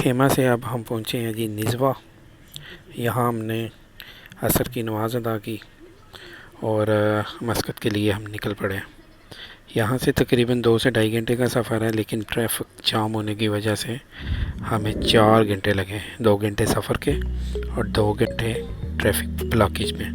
खेमा से अब हम पहुँचे हैं जी निज़वा। यहाँ हमने असर की नमाज़ अदा की और मस्कत के लिए हम निकल पड़े। यहाँ से तकरीबन 2 से ढाई घंटे का सफ़र है, लेकिन ट्रैफिक जाम होने की वजह से हमें 4 घंटे लगे। 2 घंटे सफ़र के और 2 घंटे ट्रैफिक ब्लॉकेज में।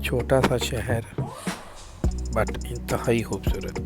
छोटा सा शहर बट इंतहाई खूबसूरत।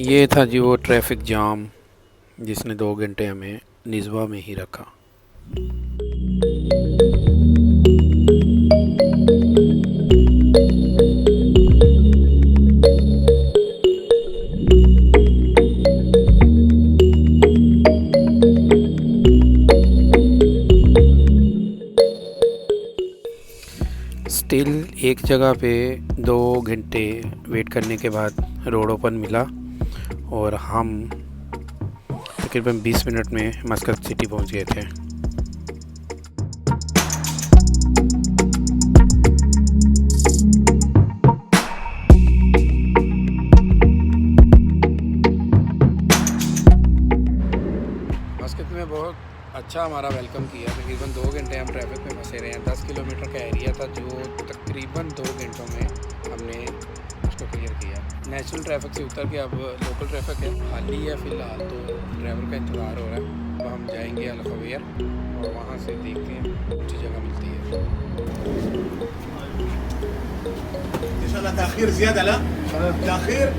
ये था जी वो ट्रैफिक जाम जिसने 2 घंटे हमें निज़वा में ही रखा। स्टिल एक जगह पे 2 घंटे वेट करने के बाद रोड ओपन मिला और हम तकरीबन 20 मिनट में मस्कत सिटी पहुंच गए थे। मस्कत में बहुत अच्छा हमारा वेलकम किया। तकरीबन 2 घंटे हम ट्रैफिक में फंसे रहे हैं। 10 किलोमीटर का एरिया था जो तकरीबन 2 घंटों में हमने उसको क्लियर किया। नेशनल ट्रैफिक से उतर के अब लोकल ट्रैफिक है, खाली है फ़िलहाल, तो ड्राइवर का इंतज़ार हो रहा है। अब हम जाएंगे अल-खवेर और वहाँ से देखते हैं अच्छी जगह मिलती है। इंशाल्लाह ताख़ीर ज़्यादा ला ताख़ीर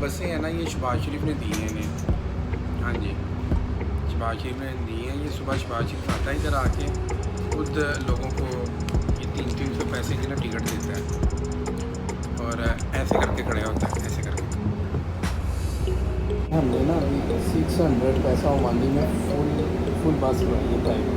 बसें हैं ना, ये शहबाज शरीफ ने दी हैं इन्हें। हाँ जी, शहबाज शरीफ ने दी हैं। ये सुबह शहबाज शरीफ आता है इधर आके खुद लोगों को ये 300 पैसे की ना टिकट देता है और ऐसे करके खड़े होता है, ऐसे करके। हमने ना 600 पैसा ओमानी में फुल फुल बस ये प्राइवेट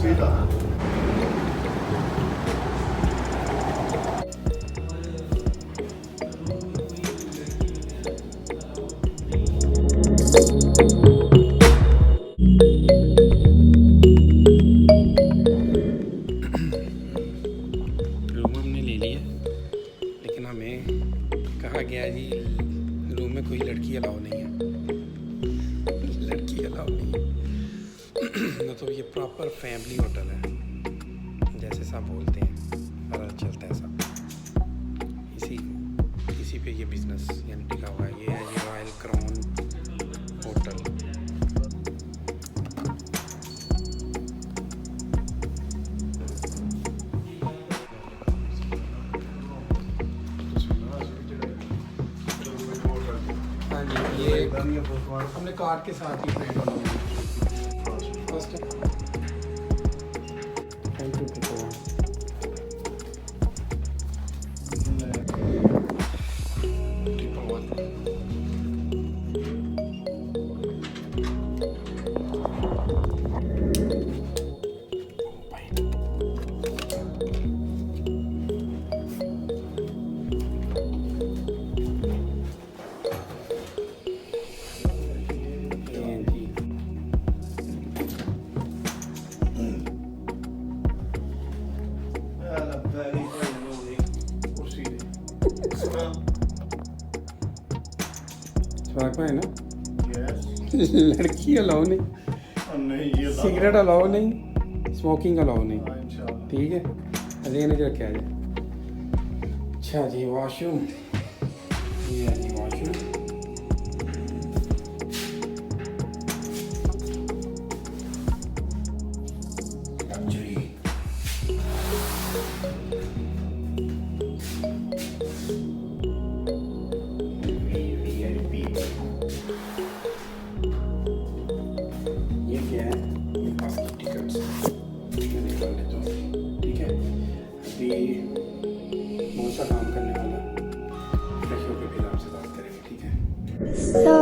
सीधा रूम हमने ले लिया, लेकिन हमें कहा गया जी रूम में कोई लड़की अलाउ नहीं है। लड़की अलाउ नहीं है मतलब ये प्रॉपर फैमिली होटल है, जैसे सब बोलते हैं, पता चलता है सब इसी पे ये बिज़नेस यानी टिका हुआ है। ये है जी रॉयल क्राउन होटल। हाँ जी, ये हमने कार्ड के साथ ही पेड करना है। First thank you people. Triple one. स्वागत है ना। लड़की अलाउ नहीं, नहीं ये सिगरेट अलाउ नहीं, स्मोकिंग अलाउ नहीं, इंशाल्लाह ठीक है। अरे ने रखा है। अच्छा जी, वॉशरूम ये है जी वॉशरूम। ये क्या है? ये पास की टिकट्स ये निकाल लेता हूँ, ठीक है। अभी बहुत सा काम करने वाला, फ्रेश होकर फिर आपसे बात करेंगे, ठीक है।